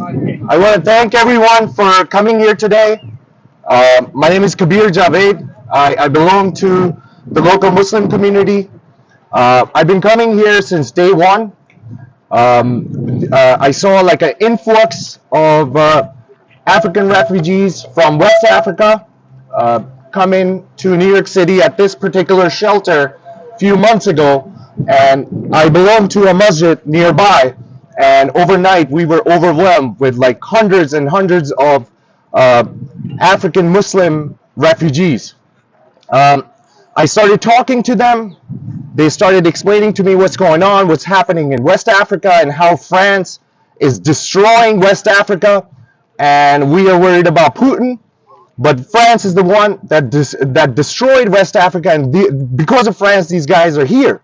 I want to thank everyone for coming here today. My name is Kabir Javaid. I belong to the local Muslim community. I've been coming here since day one. I saw like an influx of African refugees from West Africa coming to New York City at this particular shelter a few months ago, and I belong to a masjid nearby, and overnight we were overwhelmed with like hundreds and hundreds of African Muslim refugees. I started talking to them. They started explaining to me what's going on, what's happening in West Africa, and how France is destroying West Africa, and we are worried about Putin. But France is the one that destroyed West Africa, and because of France, these guys are here.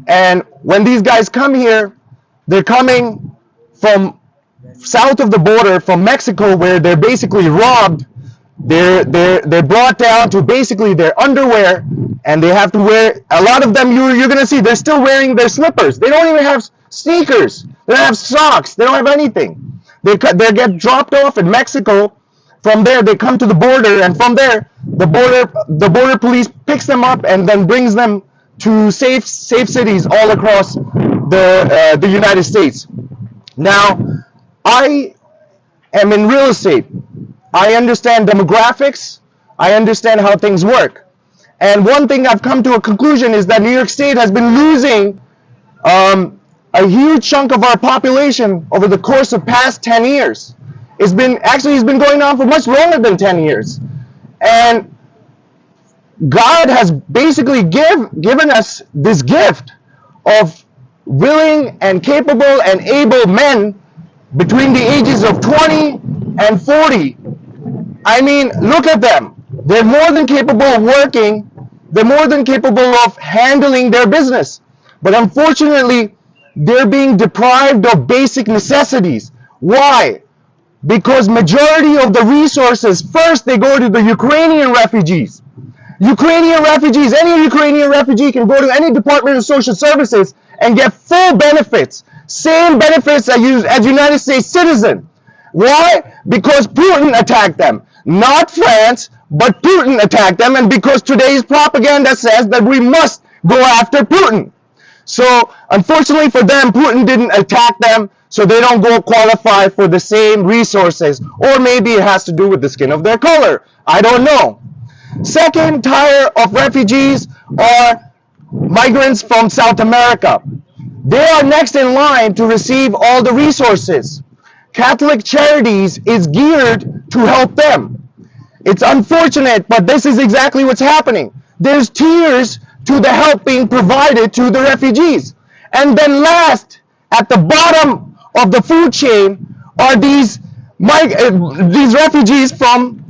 And when these guys come here, they're coming from south of the border, from Mexico, where they're basically robbed. They're brought down to basically their underwear, and they have to wear, a lot of them you're gonna see, they're still wearing their slippers. They don't even have sneakers. They don't have socks. They don't have anything. They get dropped off in Mexico. From there, they come to the border, and from there, the border police picks them up and then brings them to safe cities all across the United States. Now, I am in real estate. I understand demographics. I understand how things work. And one thing I've come to a conclusion is that New York State has been losing a huge chunk of our population over the course of past 10 years. It's been going on for much longer than 10 years. And God has basically given us this gift of willing and capable and able men between the ages of 20 and 40. I mean, look at them. They're more than capable of working. They're more than capable of handling their business. But unfortunately, they're being deprived of basic necessities. Why? Because majority of the resources, first they go to the Ukrainian refugees. Ukrainian refugees, any Ukrainian refugee can go to any Department of Social Services and get full benefits, same benefits as United States citizen. Why? Because Putin attacked them. Not France, but Putin attacked them, and because today's propaganda says that we must go after Putin. So unfortunately for them, Putin didn't attack them, so they don't go qualify for the same resources. Or maybe it has to do with the skin of their color. I don't know. Second tier of refugees are migrants from South America. They are next in line to receive all the resources. Catholic Charities is geared to help them. It's unfortunate, but this is exactly what's happening. There's tiers to the help being provided to the refugees. And then last, at the bottom of the food chain, are these refugees from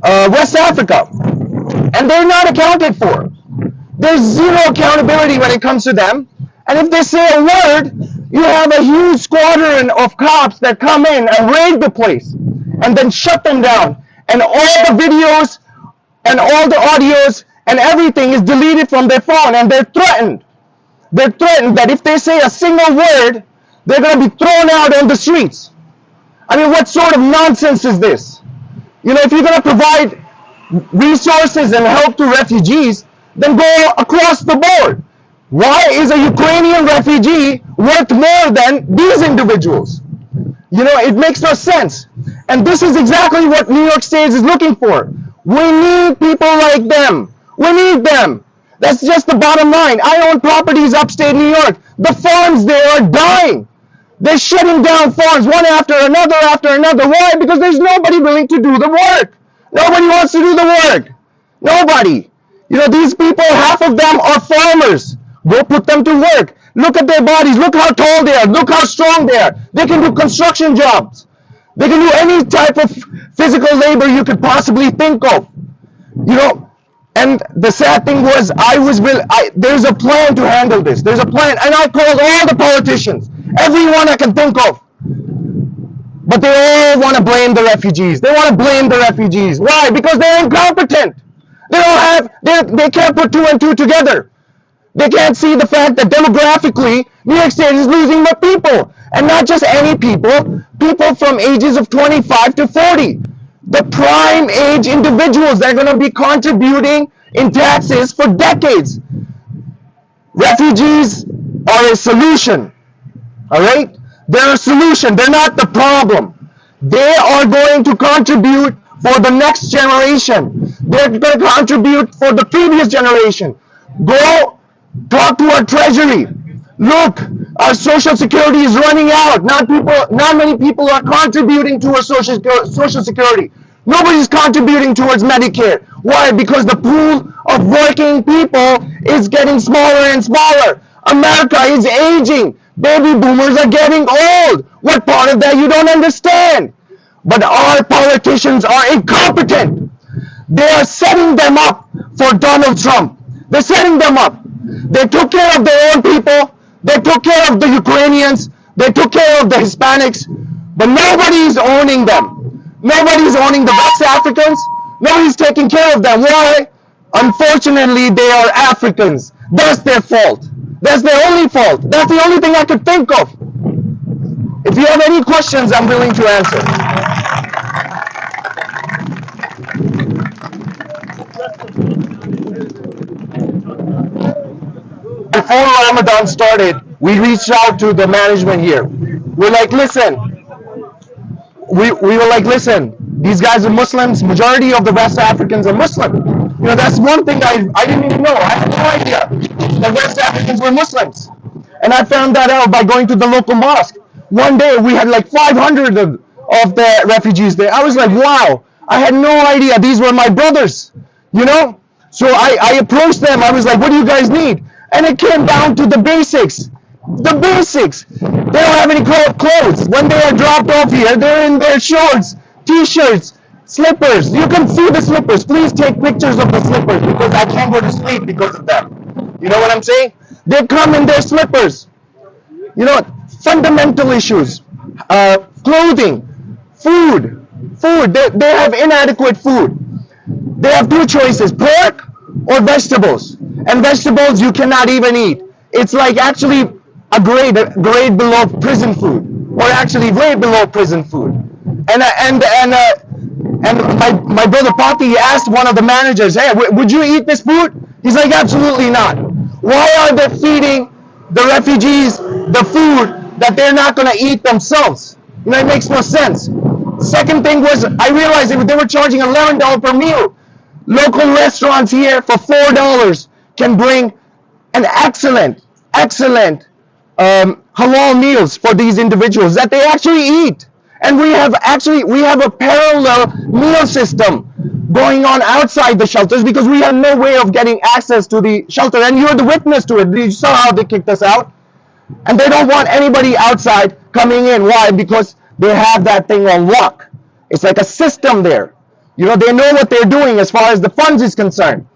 West Africa. And they're not accounted for. There's zero accountability when it comes to them. And if they say a word, you have a huge squadron of cops that come in and raid the place and then shut them down. And all the videos and all the audios and everything is deleted from their phone, and they're threatened. They're threatened that if they say a single word, they're going to be thrown out on the streets. I mean, what sort of nonsense is this? You know, if you're going to provide resources and help to refugees, then go across the board. Why is a Ukrainian refugee worth more than these individuals? You know, it makes no sense. And this is exactly what New York State is looking for. We need people like them. We need them. That's just the bottom line. I own properties upstate New York. The farms there are dying. They're shutting down farms one after another after another. Why? Because there's nobody willing to do the work. Nobody wants to do the work. Nobody. You know, these people, half of them are farmers. Go put them to work. Look at their bodies. Look how tall they are. Look how strong they are. They can do construction jobs. They can do any type of physical labor you could possibly think of. You know, and the sad thing was, there's a plan to handle this. There's a plan. And I called all the politicians, everyone I can think of. But they all want to blame the refugees. They want to blame the refugees. Why? Because they're incompetent. They can't put two and two together. They can't see the fact that demographically, New York State is losing more people. And not just any people, people from ages of 25 to 40. The prime age individuals that are going to be contributing in taxes for decades. Refugees are a solution, all right? They're a solution, they're not the problem. They are going to contribute for the next generation. They're going to contribute for the previous generation. Go talk to our treasury. Look, our social security is running out. Not many people are contributing to our social security. Nobody's contributing towards Medicare. Why? Because the pool of working people is getting smaller and smaller. America is aging. Baby boomers are getting old. What part of that you don't understand? But our politicians are incompetent. They are setting them up for Donald Trump. They're setting them up. They took care of their own people. They took care of the Ukrainians. They took care of the Hispanics. But nobody's owning them. Nobody's owning the West Africans. Nobody's taking care of them. Why? Unfortunately, they are Africans. That's their fault. That's their only fault. That's the only thing I could think of. If you have any questions, I'm willing to answer. Before Ramadan started, we reached out to the management here. We're like, listen, we were like, listen, these guys are Muslims. Majority of the West Africans are Muslim. You know, that's one thing I didn't even know. I had no idea that West Africans were Muslims. And I found that out by going to the local mosque. One day we had like 500 of the refugees there. I was like, wow, I had no idea these were my brothers, you know? So I approached them. I was like, what do you guys need? And it came down to the basics. The basics. They don't have any clothes. When they are dropped off here, they're in their shorts, t-shirts, slippers. You can see the slippers. Please take pictures of the slippers because I can't go to sleep because of them. You know what I'm saying? They come in their slippers. You know, fundamental issues. Clothing, food. They have inadequate food. They have two choices, pork or vegetables. And vegetables you cannot even eat. It's like actually a grade below prison food, or actually way below prison food. And my brother Pati asked one of the managers, hey, would you eat this food? He's like, absolutely not. Why are they feeding the refugees the food that they're not going to eat themselves? You know, it makes no sense. Second thing was, I realized they were charging $11 per meal. Local restaurants here for $4 can bring an excellent halal meals for these individuals that they actually eat. And we have a parallel meal system going on outside the shelters because we have no way of getting access to the shelter. And you're the witness to it. You saw how they kicked us out. And they don't want anybody outside coming in. Why? Because they have that thing on lock. It's like a system there. You know, they know what they're doing as far as the funds is concerned.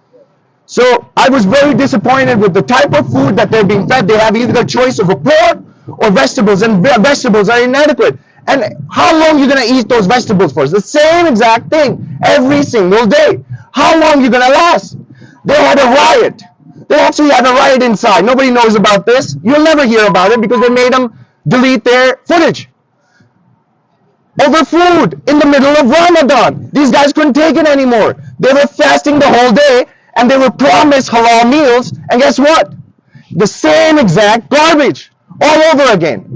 So I was very disappointed with the type of food that they're being fed. They have either a choice of a pork or vegetables, and vegetables are inadequate. And how long are you going to eat those vegetables for? It's the same exact thing every single day. How long are you going to last? They had a riot. They actually had a riot inside. Nobody knows about this. You'll never hear about it because they made them delete their footage. Over food in the middle of Ramadan. These guys couldn't take it anymore. They were fasting the whole day and they were promised halal meals, and guess what? The same exact garbage all over again.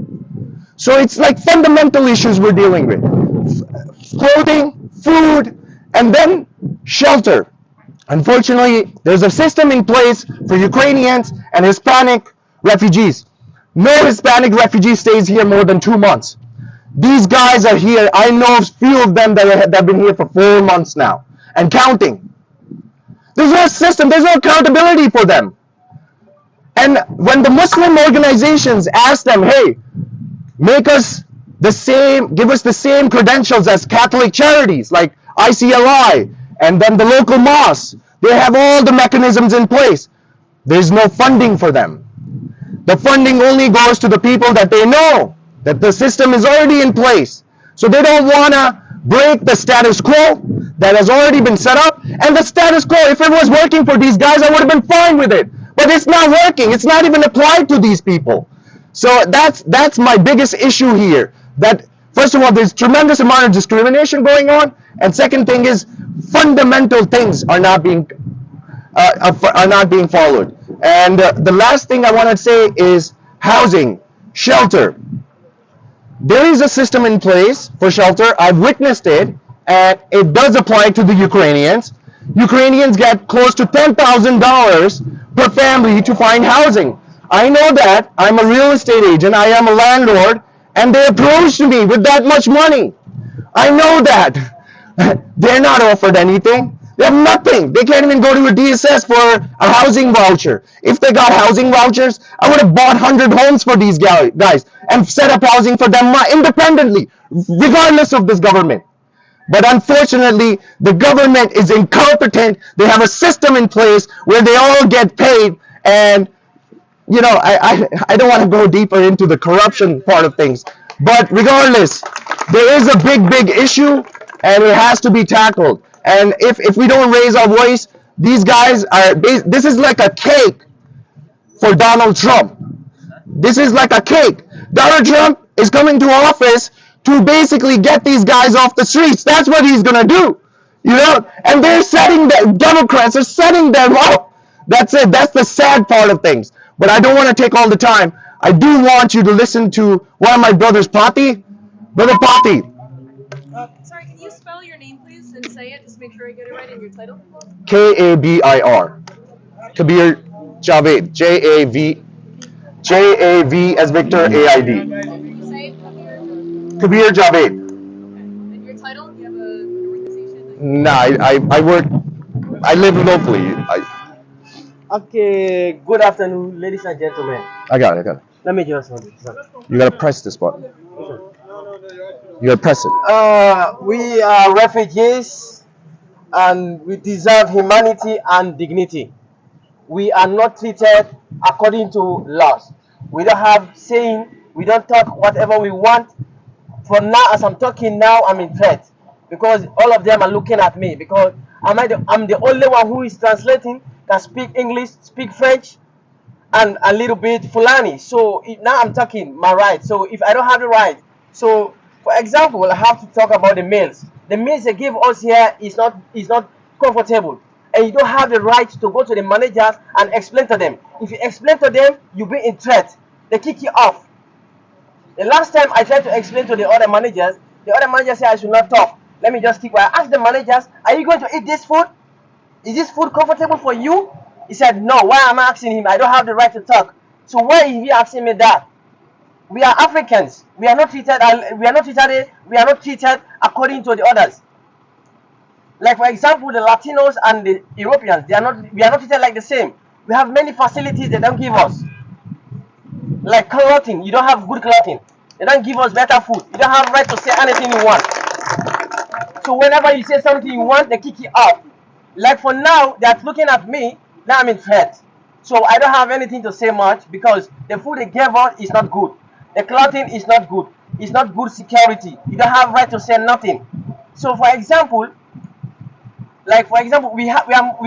So it's like fundamental issues we're dealing with. Clothing, food, and then shelter. Unfortunately, there's a system in place for Ukrainians and Hispanic refugees. No Hispanic refugee stays here more than 2 months. These guys are here. I know a few of them that have been here for 4 months now and counting. There's no system. There's no accountability for them. And when the Muslim organizations ask them, hey, make us the same, give us the same credentials as Catholic charities like ICLI and then the local mosques, they have all the mechanisms in place. There's no funding for them. The funding only goes to the people that they know, that the system is already in place. So they don't want to break the status quo that has already been set up. And the status quo, if it was working for these guys, I would have been fine with it. But it's not working. It's not even applied to these people. So that's my biggest issue here. That first of all, there's tremendous amount of discrimination going on, and second thing is fundamental things are not being followed. And the last thing I want to say is housing, shelter. There is a system in place for shelter. I've witnessed it, and it does apply to the Ukrainians. Ukrainians get close to $10,000 per family to find housing. I know that. I'm a real estate agent. I am a landlord, and they approached me with that much money. I know that. They're not offered anything. They have nothing. They can't even go to a DSS for a housing voucher. If they got housing vouchers, I would have bought 100 homes for these guys and set up housing for them independently, regardless of this government. But unfortunately, the government is incompetent. They have a system in place where they all get paid. And, you know, I don't want to go deeper into the corruption part of things. But regardless, there is a big issue, and it has to be tackled. And if we don't raise our voice, these guys this is like a cake for Donald Trump. This is like a cake. Donald Trump is coming to office to basically get these guys off the streets. That's what he's going to do. You know? And they're setting the Democrats are setting them up. That's it. That's the sad part of things. But I don't want to take all the time. I do want you to listen to one of my brothers, Pati. Brother Pati. Sorry, can you spell your name, please, and say it, just make sure I get it right in your title? Kabir. Kabir Javaid. Jav as Victor AID. Say Kabir Javaid. and your title? Do you have an organization? Nah, I work. I live locally. Okay, good afternoon, ladies and gentlemen. I got it. Let me just hold it. You gotta press this button. You gotta press it. We are refugees and we deserve humanity and dignity. We are not treated according to laws. We don't have saying, we don't talk whatever we want. For now, as I'm talking now, I'm in threat because all of them are looking at me because I'm the only one who is translating, can speak English, speak French, and a little bit Fulani. So now I'm talking my right. So if I don't have the right, so for example, I have to talk about the meals. The meals they give us here is not comfortable, and you don't have the right to go to the managers and explain to them. If you explain to them, you'll be in threat. They kick you off. The last time I tried to explain to the other managers said I should not talk. Let me just keep quiet. I asked the managers, are you going to eat this food? Is this food comfortable for you? He said, no. Why am I asking him? I don't have the right to talk. So why is he asking me that? We are Africans. We are not treated according to the others. Like for example, the Latinos and the Europeans, we are not treated like the same. We have many facilities they don't give us. Like clothing, you don't have good clothing. They don't give us better food. You don't have right to say anything you want. So whenever you say something you want, they kick you out. Like for now, they're looking at me. Now I'm in threat. So I don't have anything to say much because the food they gave us is not good. The clothing is not good. It's not good security. You don't have right to say nothing. So for example, we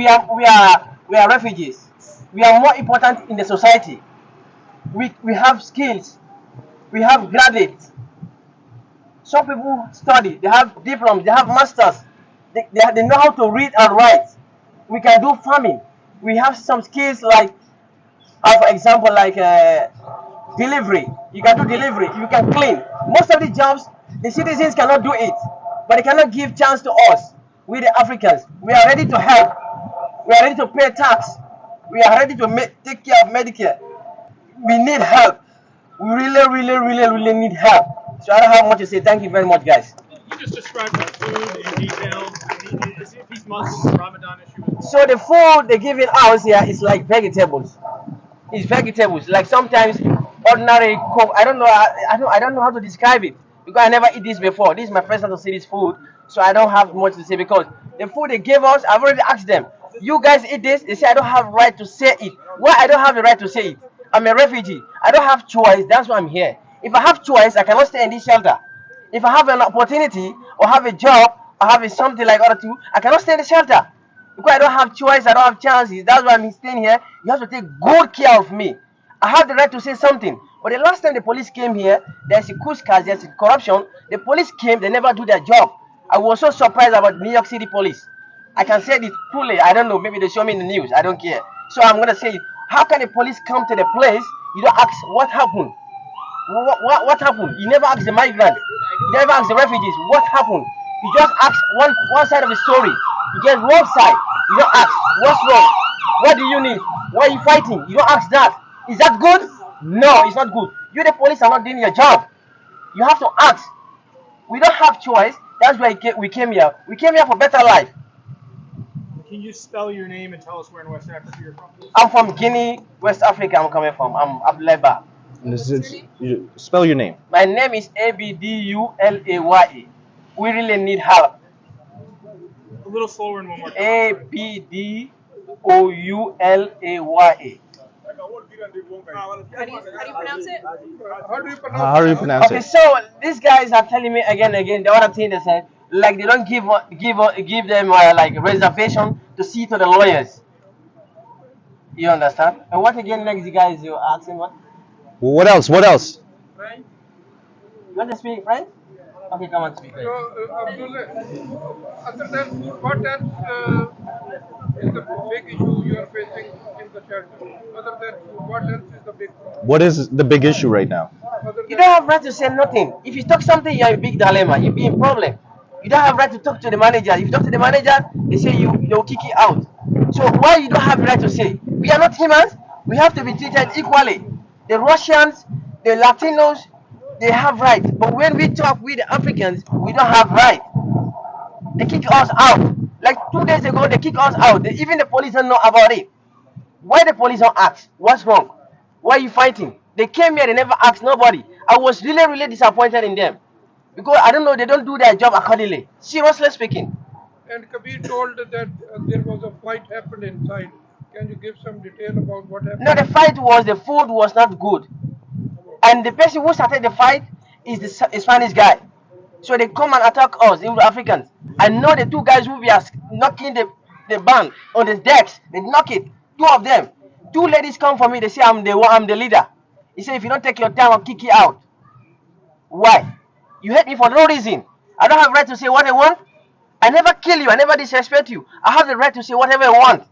are refugees. We are more important in the society. We have skills. We have graduates. Some people study. They have diplomas. They have masters. They know how to read and write. We can do farming. We have some skills like, for example, like delivery. You can do delivery. You can clean. Most of the jobs, the citizens cannot do it, but they cannot give chance to us. We the Africans, we are ready to help. We are ready to pay tax. We are ready to take care of Medicare. We need help. We really need help. So I don't have much to say. Thank you very much, guys. You just described the food in detail. Is these Muslims Ramadan issue as well? So the food they give in us here is like vegetables. It's vegetables. Like sometimes ordinary cook. I don't know how to describe it because I never eat this before. This is my first time to see this food, so I don't have much to say because the food they gave us, I've already asked them. You guys eat this? They say I don't have right to say it. Why I don't have the right to say it? I'm a refugee. I don't have choice. That's why I'm here. If I have choice, I cannot stay in this shelter. If I have an opportunity or have a job or have something like other two, I cannot stay in the shelter. Because I don't have choice, I don't have chances. That's why I'm staying here. You have to take good care of me. I have the right to say something. But the last time the police came here, there's a kuskas, there's a corruption. The police came, they never do their job. I was so surprised about New York City police. I can say this truly. I don't know. Maybe they show me in the news. I don't care. So I'm gonna say, how can the police come to the place? You don't ask what happened. What happened? You never ask the migrants. You never ask the refugees. What happened? You just ask one side of the story. You get wrong side. You don't ask what's wrong. What do you need? Why are you fighting? You don't ask that. Is that good? No, it's not good. You the police are not doing your job. You have to ask. We don't have choice. That's why we came here. We came here for better life. Can you spell your name and tell us where in West Africa you're from? I'm from Guinea, West Africa. I'm coming from. I'm Ableba. Spell your name. My name is Abdulaye. We really need help. A little slower and one more time. Abdulaye. How do you pronounce it? How do you pronounce Okay, it? so these guys are telling me again and again the other thing they said, like they don't give them like reservation to see to the lawyers. You understand? And what again next, you guys you asking what? What else? What else? You want to speak French? Okay, come on, speak. So, other than food, what else is the big issue you are facing in the shelter? Other than food, what else is the big problem? What is the big issue right now? Other You than don't have right to say nothing. If you talk something, you're in big dilemma. You be in problem. You don't have right to talk to the manager. If you talk to the manager, they say they'll kick you out. So why you don't have right to say? We are not humans. We have to be treated equally. The Russians, the Latinos, they have right. But when we talk with the Africans, we don't have right. They kick us out. Like 2 days ago, they kick us out. Even the police don't know about it. Why the police don't ask? What's wrong? Why are you fighting? They came here, they never asked nobody. I was really, really disappointed in them. Because I don't know, they don't do their job accordingly. Seriously speaking. and Kabir told that there was a fight happened inside. Can you give some detail about what happened? No, the fight was the food was not good. And the person who started the fight is the Spanish guy. So they come and attack us, the Africans. I know the two guys who were knocking the band on the decks. They knock it. Two of them. Two ladies come for me. They say I'm the leader. He said if you don't take your time, I'll kick you out. Why? You hate me for no reason. I don't have right to say what I want. I never kill you. I never disrespect you. I have the right to say whatever I want.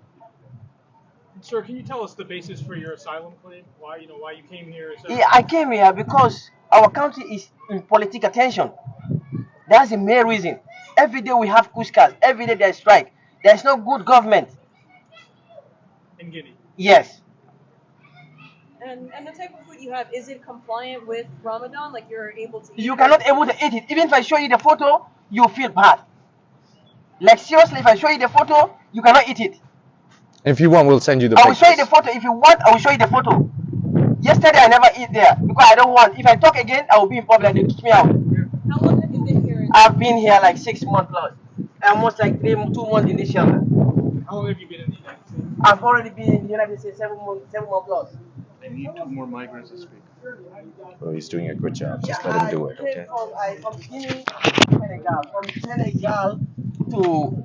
Sir, can you tell us the basis for your asylum claim? Why you came here? Yeah, I came here because our country is in political tension. That's the main reason. Every day we have kuskas. Every day there's strike. There's no good government. In Guinea. Yes. And the type of food you have, is it compliant with Ramadan? Like you're able to eat You it? cannot able to eat it. Even if I show you the photo, you feel bad. Like seriously, if I show you the photo, you cannot eat it. If you want, we'll send you the I will show you the pictures. photo. If you want, I will show you the photo. Yesterday I never eat there because I don't want. If I talk again, I will be in public. They kick me out. How long have you been here? I've been here like 6 months plus. Almost like 2 months in this shelter. How long have you been in the United States? I've already been in the United States 7 months plus. I need 2 more migrants to speak. Oh, he's doing a good job. Just let him do it, okay? From Guinea, Senegal. From Senegal to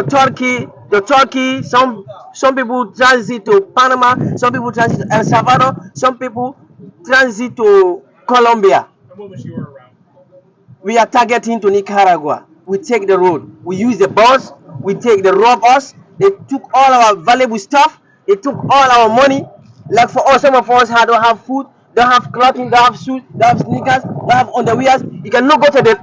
Turkey. To Turkey. Some people transit to Panama. Some people transit to El Salvador. Some people transit to Colombia. And what was your route? We are targeting to Nicaragua. We take the road. We use the bus. They rob us. They took all our valuable stuff. They took all our money. Like for us, some of us don't have food, don't have clothing, don't have shoes, don't have sneakers, don't have underwears. You cannot go to the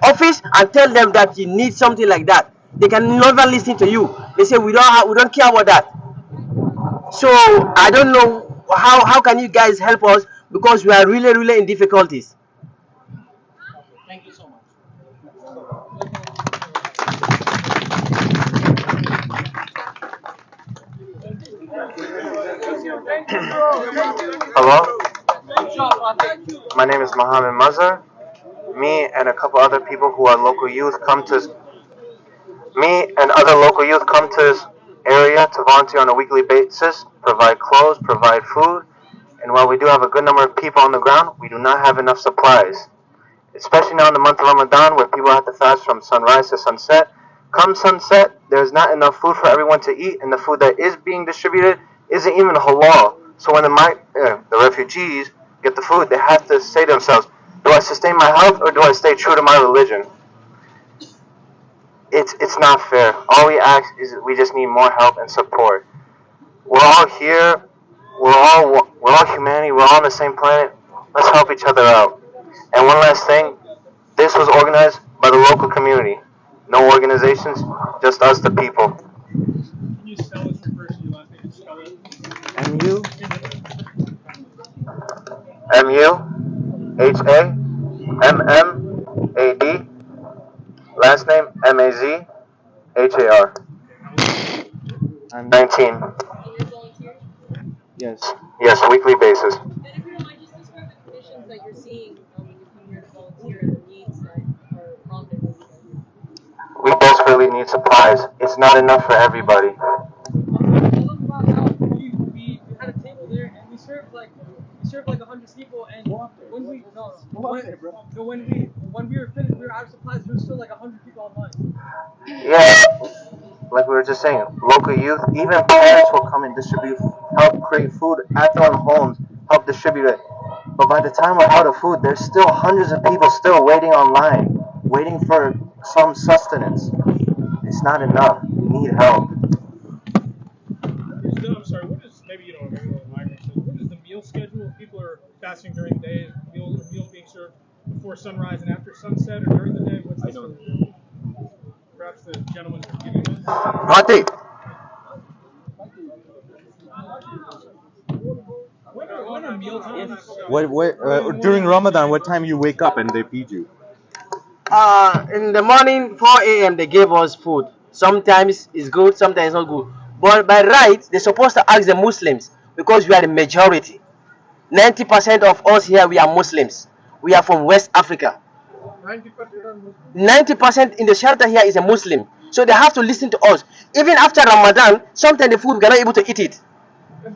office and tell them that you need something like that. They can never listen to you. They say we don't care about that. So I don't know how can you guys help us because we are really, really in difficulties. Thank you so much. Hello, my name is Mohammed Mazhar. Me and a couple other people who are local youth come to this area to volunteer on a weekly basis, provide clothes, provide food, and while we do have a good number of people on the ground, we do not have enough supplies. Especially now in the month of Ramadan where people have to fast from sunrise to sunset. Come sunset, there's not enough food for everyone to eat, and the food that is being distributed isn't even halal. So when the refugees get the food, they have to say to themselves, do I sustain my health or do I stay true to my religion? It's not fair. All we ask is we just need more help and support. We're all here. We're all humanity. We're all on the same planet. Let's help each other out. And one last thing, this was organized by the local community. No organizations, just us, the people. Can you spell it your first and your last name? Spell it. MU MUHAMMAD. Last name MAZHAR. I'm 19. And you're volunteering? Yes. Yes, weekly basis. And if you don't mind, just describe the conditions that you're seeing when you come here to volunteer and the needs that are prompted with you. We desperately need supplies. It's not enough for everybody. I love about how we had a table there and we served like 100 people, and when we were finished, we were out of supplies. There was still like 100 people online. Yeah, like we were just saying, local youth, even parents will come and distribute, help create food at their own homes, help distribute it. But by the time we're out of food, there's still hundreds of people still waiting online, waiting for some sustenance. It's not enough. We need help. I'm sorry. What is maybe migrants? What is the meal schedule? If people are fasting during the day, meals being served before sunrise and after sunset, or during the day. What's this? Perhaps the gentleman can give you Haque. When are meal times? During Ramadan, what time you wake up and they feed you? In the morning, 4 a.m. they gave us food. Sometimes it's good, sometimes it's not good. But by right, they're supposed to ask the Muslims because we are the majority. 90% of us here, we are Muslims. We are from West Africa. 90% are Muslim. 90% in the shelter here is a Muslim. So they have to listen to us. Even after Ramadan, sometimes the food we are not able to eat it.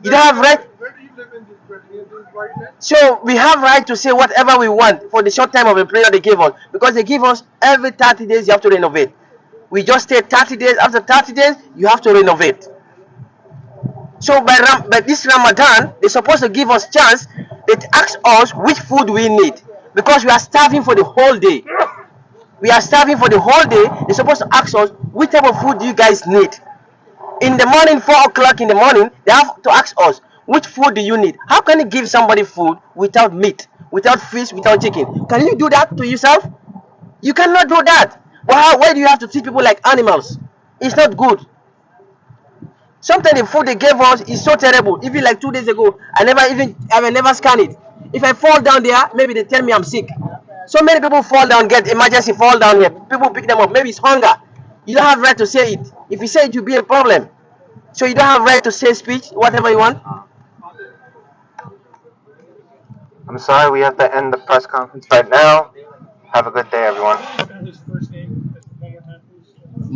You don't have right. Where do you live in this building? In this white land? So we have right to say whatever we want for the short time of the prayer they give us, because they give us every 30 days you have to renovate. We just stay 30 days. After 30 days, you have to renovate. So by this Ramadan, they're supposed to give us chance. They ask us which food we need, because we are starving for the whole day. We are starving for the whole day. They're supposed to ask us which type of food do you guys need. In the morning, 4 o'clock in the morning, they have to ask us which food do you need. How can you give somebody food without meat, without fish, without chicken? Can you do that to yourself? You cannot do that. Why do you have to treat people like animals? It's not good. Sometimes the food they gave us is so terrible. Even like 2 days ago, I never scan it. If I fall down there, maybe they tell me I'm sick. So many people fall down, get emergency, fall down here. People pick them up. Maybe it's hunger. You don't have right to say it. If you say it, you'll be a problem. So you don't have right to say speech, whatever you want. I'm sorry, we have to end the press conference right now. Have a good day, everyone. Spell his first name one more time, please.